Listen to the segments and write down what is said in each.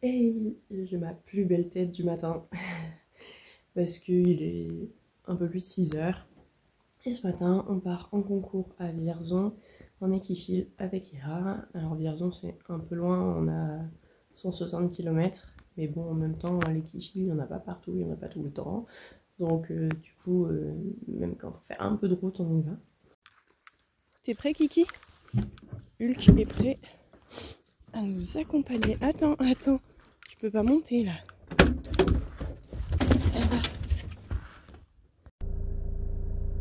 Et j'ai ma plus belle tête du matin parce qu'il est un peu plus de 6 heures. Et ce matin, on part en concours à Vierzon en équifile avec Hera. Alors Vierzon, c'est un peu loin, on a 160 km. Mais bon, en même temps, l'équifile, il n'y en a pas partout, il n'y en a pas tout le temps. Donc du coup, même quand on fait un peu de route, on y va. T'es prêt, Kiki? Hulk est prêt à nous accompagner. Attends, tu peux pas monter là.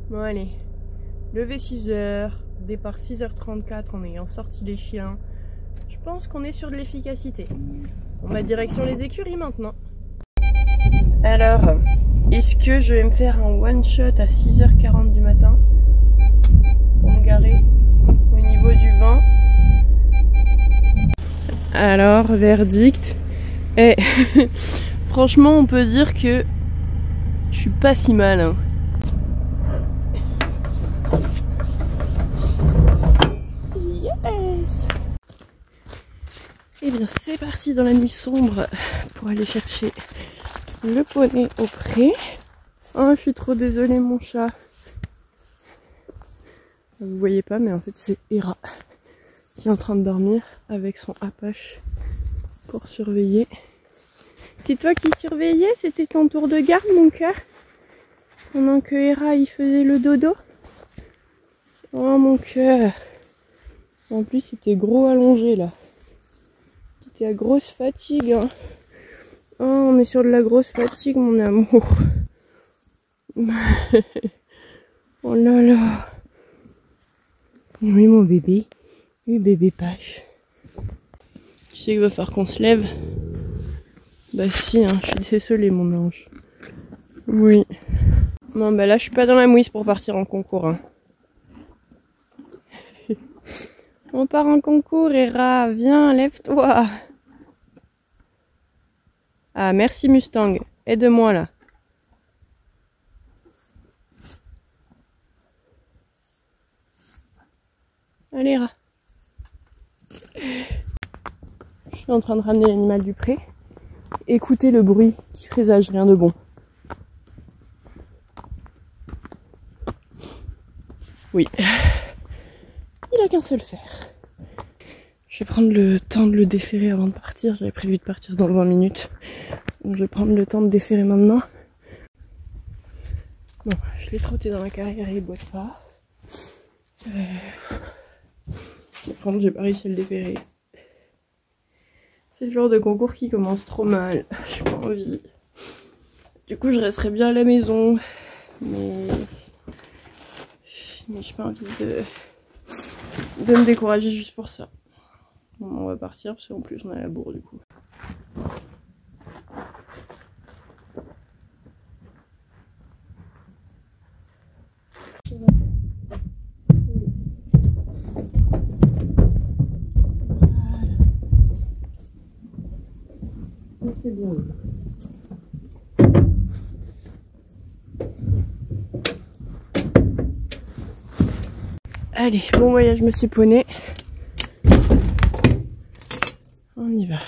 Bon allez, lever 6h, départ 6h34 en ayant sorti les chiens. Je pense qu'on est sur de l'efficacité. On va direction les écuries maintenant. Alors, est-ce que je vais me faire un one shot à 6h40 du matin pour me garer au niveau du vent? Alors, verdict. Et franchement, on peut dire que je suis pas si mal. Hein. Yes! Et bien, c'est parti dans la nuit sombre pour aller chercher le poney au pré. Oh, je suis trop désolée, mon chat. Vous voyez pas, mais en fait, c'est Hera qui est en train de dormir avec son Apache pour surveiller. C'est toi qui surveillais? C'était ton tour de garde, mon cœur? Pendant que Hera, il faisait le dodo? Oh, mon cœur. En plus, c'était gros allongé, là. C'était à grosse fatigue, hein. Oh, on est sur de la grosse fatigue, mon amour. Oh là là. Oui, mon bébé. Oui, bébé Pache. Tu sais qu'il va falloir qu'on se lève? Bah si, hein, je suis désolée, mon ange. Oui. Bon, bah là, je suis pas dans la mouise pour partir en concours, hein. On part en concours, Hera. Viens, lève-toi. Ah, merci Mustang. Aide-moi là. Allez, Hera. Je suis en train de ramener l'animal du pré. Écoutez le bruit qui présage rien de bon. Oui. Il a qu'un seul fer. Je vais prendre le temps de le déferrer avant de partir. J'avais prévu de partir dans 20 minutes. Donc je vais prendre le temps de déferrer maintenant. Bon, je l'ai trotté dans la carrière et il boite pas. Par contre, j'ai pas réussi à le déferrer. C'est le genre de concours qui commence trop mal. J'ai pas envie. Du coup, je resterai bien à la maison. Mais j'ai pas envie de me décourager juste pour ça. Bon, on va partir parce qu'en plus on a la bourre du coup. C'est bon. Allez, bon voyage monsieur poney. On y va.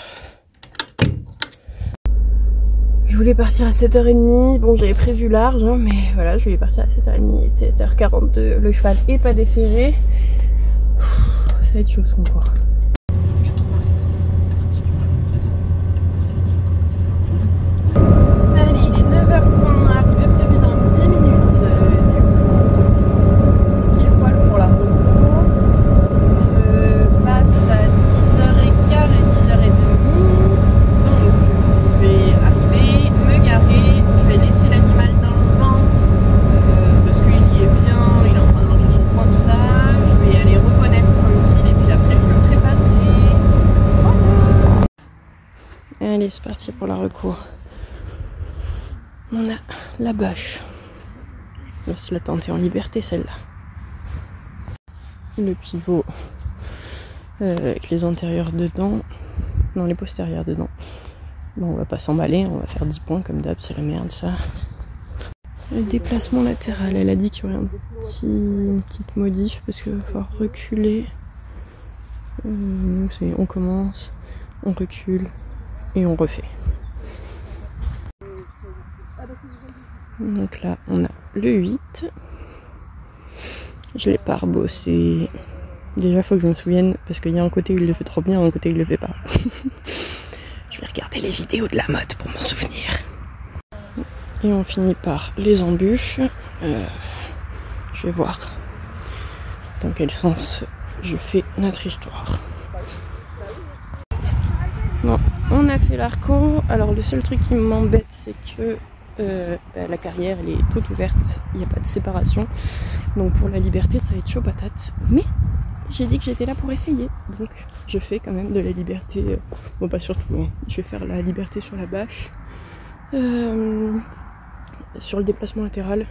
Je voulais partir à 7h30. Bon, j'avais prévu large, hein, mais voilà, je voulais partir à 7h30 et 7h42. Le cheval est pas déferré. Ça va être chaud ce concours. Allez, c'est parti pour la recours. On a la bâche. Je vais se la tenter en liberté celle-là. Le pivot avec les antérieurs dedans. Non, les postérieurs dedans. Bon, on va pas s'emballer, on va faire 10 points comme d'hab, c'est la merde ça. Le déplacement latéral, elle a dit qu'il y aurait une petite modif parce qu'il va falloir reculer. On commence, on recule. et on refait. Donc là on a le 8. Je l'ai pas rebossé. Déjà faut que je me souvienne parce qu'il y a un côté où il le fait trop bien, un côté où il le fait pas. Je vais regarder les vidéos de la mode pour m'en souvenir. Et on finit par les embûches. Je vais voir dans quel sens je fais notre histoire. Bon, on a fait l'arco. Alors le seul truc qui m'embête, c'est que la carrière elle est toute ouverte, il n'y a pas de séparation. Donc pour la liberté ça va être chaud patate. Mais j'ai dit que j'étais là pour essayer. Donc je fais quand même de la liberté. Bon pas surtout, hein. Je vais faire la liberté sur la bâche. Sur le déplacement latéral.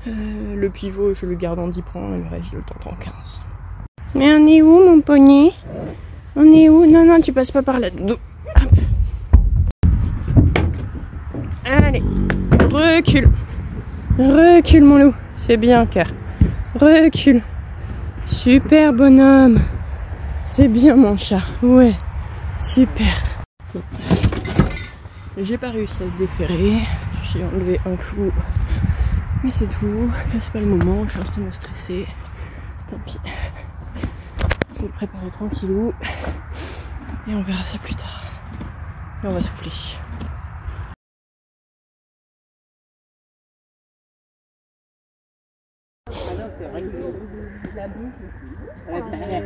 Le pivot je le garde en 10 points et le reste je le tente en 15. Mais on est où mon poney? On est où? Non, non, tu passes pas par là-dedans. Allez, recule. Recule mon loup. C'est bien car. Recule. Super bonhomme. C'est bien mon chat. Ouais. Super. J'ai pas réussi à le déferrer. J'ai enlevé un clou. Mais c'est tout. Là c'est pas le moment. Je suis en train de me stresser. Tant pis. Je vais le préparer tranquillou. Et on verra ça plus tard. Et on va souffler.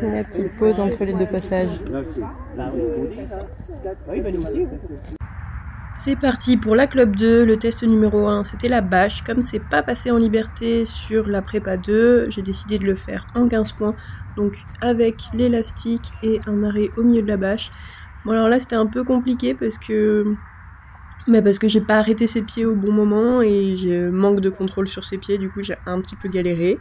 La petite pause entre les deux passages. C'est parti pour la club 2, le test numéro 1 c'était la bâche. Comme c'est pas passé en liberté sur la prépa 2, j'ai décidé de le faire en 15 points. Donc avec l'élastique et un arrêt au milieu de la bâche. Bon alors là c'était un peu compliqué parce que j'ai pas arrêté ses pieds au bon moment et j'ai manque de contrôle sur ses pieds, du coup j'ai un petit peu galéré.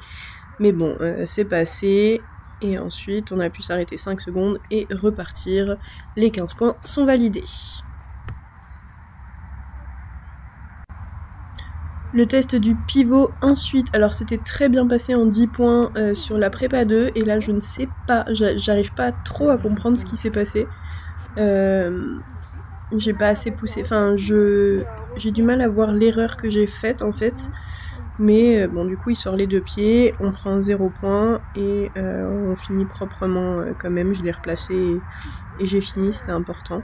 Mais bon, c'est passé. Et ensuite on a pu s'arrêter 5 secondes et repartir. Les 15 points sont validés. Le test du pivot ensuite, alors c'était très bien passé en 10 points sur la prépa 2 et là je ne sais pas, j'arrive pas trop à comprendre ce qui s'est passé. J'ai pas assez poussé, enfin j'ai du mal à voir l'erreur que j'ai faite en fait. Mais bon du coup il sort les deux pieds, on prend 0 points et on finit proprement quand même, je l'ai replacé et j'ai fini, c'était important.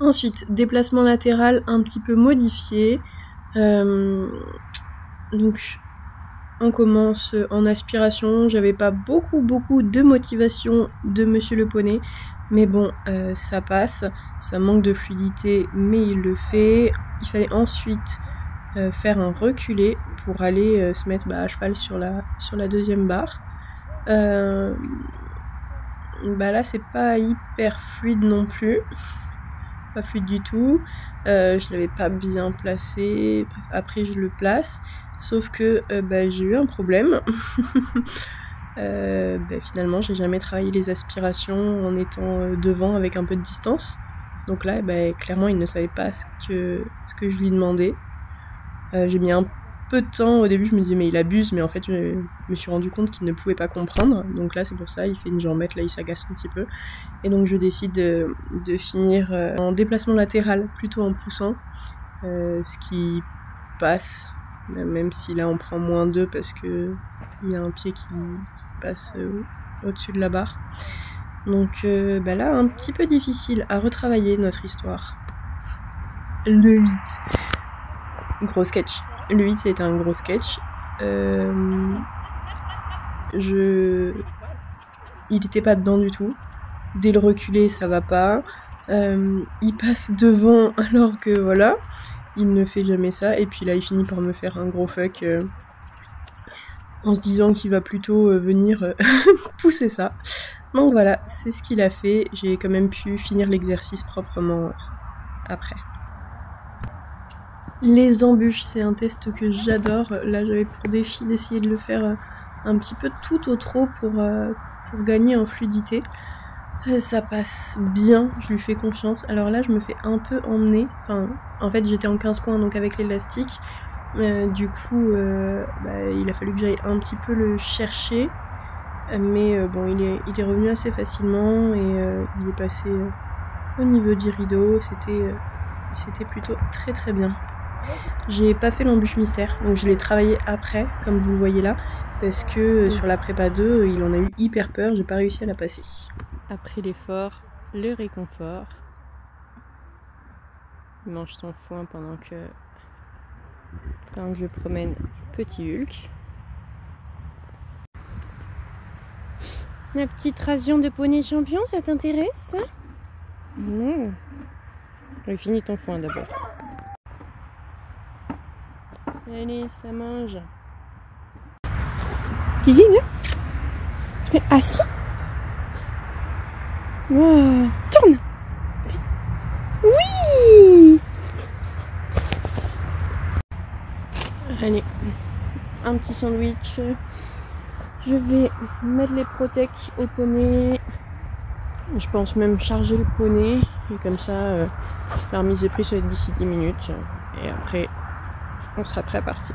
Ensuite, déplacement latéral un petit peu modifié. Donc, on commence en aspiration. J'avais pas beaucoup de motivation de Monsieur le Poney. Mais bon, ça passe. Ça manque de fluidité, mais il le fait. Il fallait ensuite faire un reculé pour aller se mettre à cheval sur la deuxième barre. Là, c'est pas hyper fluide non plus. Pas fluide du tout, je l'avais pas bien placé, après je le place, sauf que j'ai eu un problème. Finalement j'ai jamais travaillé les aspirations en étant devant avec un peu de distance, donc là clairement il ne savait pas ce que je lui demandais. J'ai mis un peu de temps, au début je me disais mais il abuse, mais en fait je me suis rendu compte qu'il ne pouvait pas comprendre, donc là c'est pour ça, il fait une jambette, là il s'agace un petit peu, et donc je décide de finir en déplacement latéral, plutôt en poussant, ce qui passe, même si là on prend -2 parce que il y a un pied qui passe au-dessus de la barre. Donc là un petit peu difficile à retravailler notre histoire. Le 8, gros sketch. Le 8 c'était un gros sketch. Il était pas dedans du tout. Dès le reculé ça va pas. Il passe devant alors que voilà, il ne fait jamais ça. Et puis là il finit par me faire un gros fuck en se disant qu'il va plutôt venir pousser ça. Donc voilà, c'est ce qu'il a fait. J'ai quand même pu finir l'exercice proprement après. Les embûches, c'est un test que j'adore. Là, j'avais pour défi d'essayer de le faire un petit peu tout au trot pour gagner en fluidité. Ça passe bien, je lui fais confiance. Alors là, je me fais un peu emmener. Enfin, en fait, j'étais en 15 points, donc avec l'élastique. Du coup, il a fallu que j'aille un petit peu le chercher. Mais bon, il est revenu assez facilement et il est passé au niveau du rideau. C'était plutôt très très bien. J'ai pas fait l'embûche mystère, donc je l'ai travaillé après, comme vous le voyez là, parce que sur la prépa 2, il en a eu hyper peur, j'ai pas réussi à la passer. Après l'effort, le réconfort. Il mange son foin pendant que je promène petit Hulk. La petite ration de poney champion, ça t'intéresse? Non. Finis ton foin d'abord. Allez, ça mange. Kiki, viens. Mais assis. Wow. Tourne. Oui. Allez, un petit sandwich. Je vais mettre les protèques au poney. Je pense même charger le poney. Et comme ça, la remise de prix, ça va être d'ici 10 minutes. Et après, on sera prêt à partir.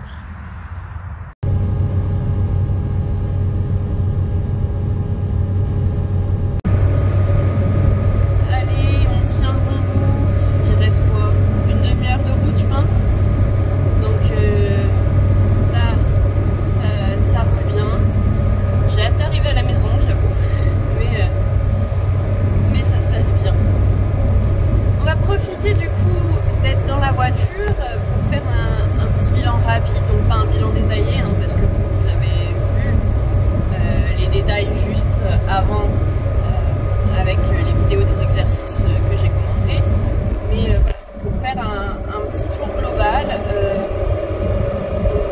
Allez, on tient le bon bout. Il reste quoi? Une demi-heure de route, je pense. Donc là, ça roule bien. J'ai hâte d'arriver à la maison, j'avoue. Mais ça se passe bien. On va profiter du coup d'être dans la voiture pour faire un petit bilan rapide, donc pas un bilan détaillé, hein, parce que vous avez vu les détails juste avant avec les vidéos des exercices que j'ai commentés. Mais pour faire un petit tour global,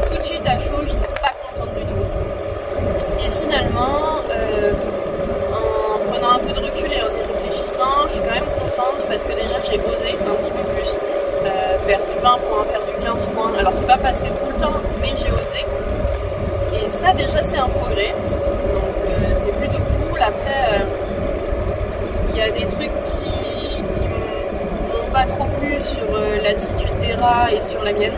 tout de suite à chaud, j'étais pas contente du tout. Et finalement, en prenant un peu de recul et en y réfléchissant, je suis quand même contente parce que déjà j'ai osé un petit peu plus faire du 20 points, faire du 15 points. Alors c'est pas passé tout le temps, mais j'ai osé. Et ça déjà c'est un progrès. Donc c'est plutôt cool. Après, il y a des trucs qui m'ont pas trop plu sur l'attitude d'Era et sur la mienne.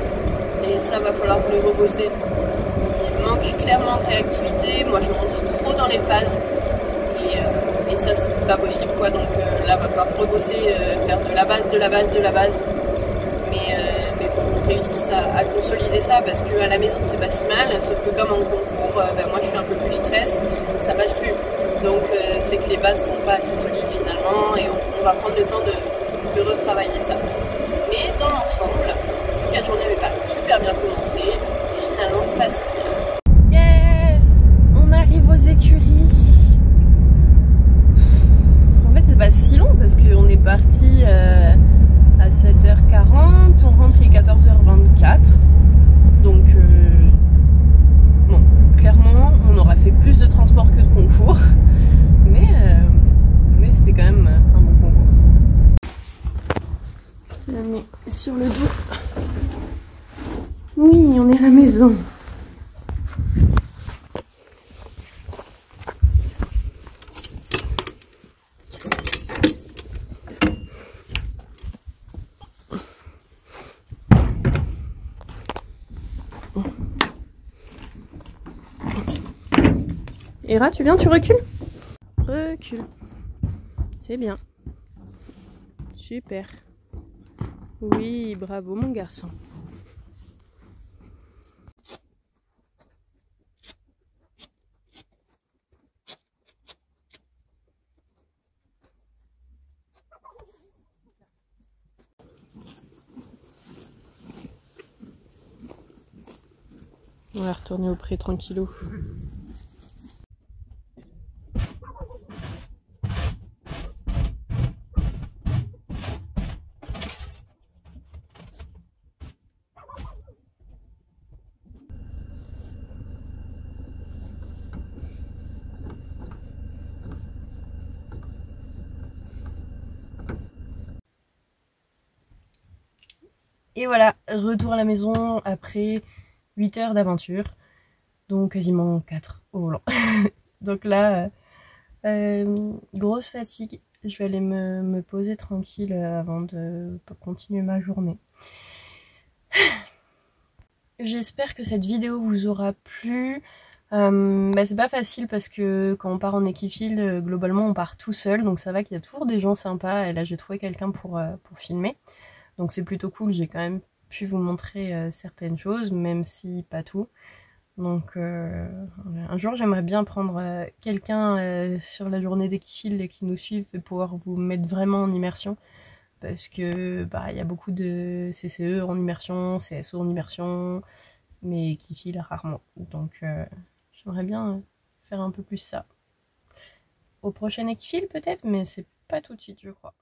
Et ça va falloir le rebosser. Il manque clairement de réactivité. Moi je monte trop dans les phases. Et ça c'est pas possible quoi. Donc là va falloir rebosser, faire de la base. Mais faut qu'on réussisse à consolider ça parce qu'à la maison c'est pas si mal, sauf que comme en concours, moi je suis un peu plus stress, ça passe plus. Donc c'est que les bases sont pas assez solides finalement et on va prendre le temps de retravailler ça. Mais dans l'ensemble, vu que la journée n'avait pas hyper bien commencé, finalement c'est pas si pire. Yes! On arrive aux écuries. En fait c'est pas si long parce qu'on est parti à 7h40, on rentre il est 14h24, donc bon, clairement on aura fait plus de transport que de concours, mais c'était quand même un bon concours. Je la mets sur le dos. Oui, on est à la maison. Era, tu viens, tu recules? Recule. C'est bien. Super. Oui, bravo mon garçon. On va retourner au pré tranquillou. Et voilà, retour à la maison après 8 heures d'aventure, donc quasiment 4 au volant. Donc là, grosse fatigue, je vais aller me poser tranquille avant de continuer ma journée. J'espère que cette vidéo vous aura plu. Bah, c'est pas facile parce que quand on part en équifile, globalement on part tout seul, donc ça va qu'il y a toujours des gens sympas, et là j'ai trouvé quelqu'un pour filmer. Donc c'est plutôt cool, j'ai quand même pu vous montrer certaines choses, même si pas tout. Donc un jour j'aimerais bien prendre quelqu'un sur la journée d'équifile qui nous suive et pouvoir vous mettre vraiment en immersion. Parce que bah il y a beaucoup de CCE en immersion, CSO en immersion, mais équifile rarement. Donc j'aimerais bien faire un peu plus ça. Au prochain équifile peut-être, mais c'est pas tout de suite je crois.